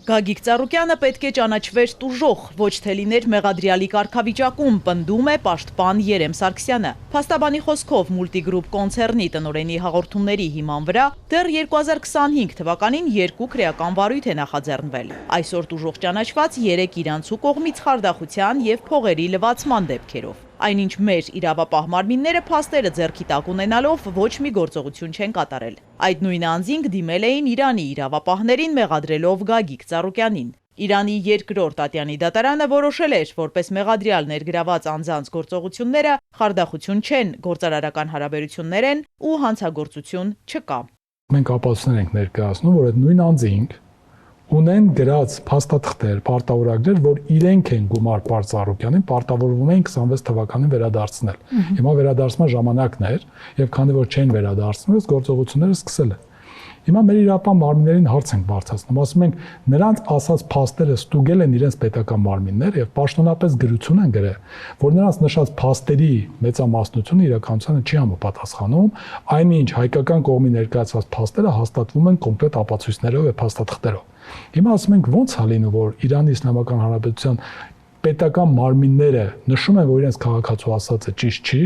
Գագիկ Ծառուկյանը պետք է ճանաչվեր տուժող, ոչ թե լիներ մեղադրյալի կարգավիճակում, պնդում է պաշտպան Երեմ Սարգսյանը։ Փաստաբանի խոսքով Multigroup կոնցեռնի տնօրենի հաղորդումների հիման վրա դեռ 2025 թվականին 2 քրեական վարույթ է նախաձեռնվել։ Այսօր տուժող ճանաչված 3 իրանցու կողմից խարդախության եւ փողերի լվացման դեպքերով։ Այնինչ մեր իրավապահ մարմինները փաստերը ձեռքի տակ ունենալով ոչ մի գործողություն չեն կատարել։ Այդ նույն անձինք դիմել էին Իրանի իրավապահներին մեղադրելով Գագիկ Ծառուկյանին։ Իրանի երկրորդ ատյանի դատարանը որոշել էր, որպես մեղադրյալ ներգրաված անձանց գործողությունները խարդախություն չեն, գործարարական հարաբերություններ են ու հանցագործություն չկա։ Մենք ապացույցներ ենք ներկայացնում, որ այդ նույն անձինք ունեն գրած փաստաթղթեր, պարտավորակներ, որ իրենք են գումար պարզ Ծառուկյանին պարտավորվում էին 26 թվականին վերադարձնել։ Հիմա վերադարձման ժամանակն էր, եւ քանի որ չեն վերադարձնում, գործողությունները սկսել են։ Հիմա մեր իրավապահ մարմիններին հարց ենք բարձրացնում, ասում ենք նրանց ասած փաստերը ստուգել են իրենց պետական մարմիններ եւ պաշտոնապես գրություն են գրել, որ նրանց նշած փաստերի մեծամասնությունը իրականությանը չի համապատասխանում, այնինչ հայկական կողմի ներկայացված փաստերը հաստատվում են կոմպլետ ապացույցներով եւ փաստաթղթերով։ Հիմա ասում ենք ո՞նց է լինում, որ Իրանի Իսլամական Հանրապետության պետական մարմինները նշում են, որ իրենց քաղաքացու ասածը ճիշտ չի,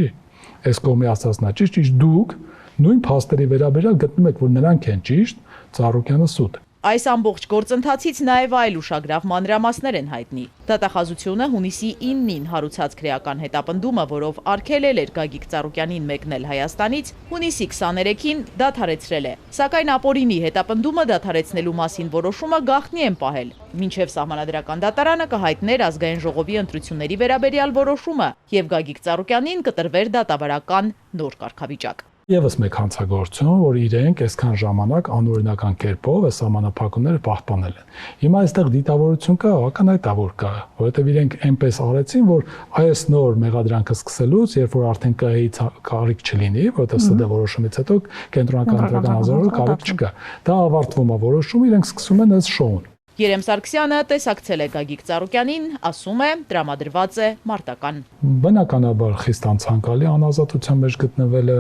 այս կողմի ասածն է ճիշտ, դուք նույն փաստերի վերաբերյալ գտնում եք, որ նրանք են ճիշտ, Ծառուկյանը սուտ։ Այս ամբողջ գործընթացից նաև այլ ուշագրավ մանրամասներ են հայտնի։ Դատախազությունը հունիսի 9-ին հարուցած քրեական հետապնդումը, որով արգելել էր Գագիկ Ծառուկյանին մեկնել Հայաստանից, հունիսի 23-ին դադարեցրել է։ Սակայն ապօրինի հետապնդումը դադարեցնելու մասին որոշումը գաղտնի են պահել։ Մինչև սահմանադրական դատարանը կհայտներ ազգային ժողովի ընտրությունների վերաբերյալ որոշումը, եւ Գագիկ Ծառուկյանին կտրվեր դատավարական նոր կարգավիճակ։ Եվս մեկ հանցագործություն, որ իրենք այսքան ժամանակ անօրինական կերպով այս սահմանափակումները պահպանել են։ Հիմա այստեղ դիտավորություն կա, ակնհայտավոր կա, որովհետև իրենք այնպես արեցին, որ այս նոր մեղադրանքը սկսելուց, երբ որ արդեն ԿՀ-ի կարիք չլինի, որովհետև ՍԴ որոշումից հետո կենտրոնական ընտրական հանձնարարողի կարիք չկա։ Դա ավարտվում է որոշումը, իրենք սկսում են այս շոուն։ Երեմ Սարգսյանը տեսակցել է Գագիկ Ծառուկյանին, ասում է, տրամադրված է մարտական։ Բնականաբար խիստ անցանկալի անազատության մեջ գտնվելը,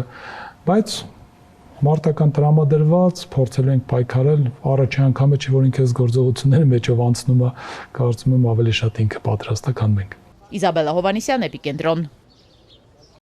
բայց մարտական տրամադրված, փորձելու ենք պայքարել, առաջի անգամը չի, որ ինքս գործողությունների մեջով անցնում է, կարծում եմ ավելի շատ ինքը պատրաստ է, քան մենք։ Իզաբելլա Հովհաննիսյան, Էպիկենտրոն։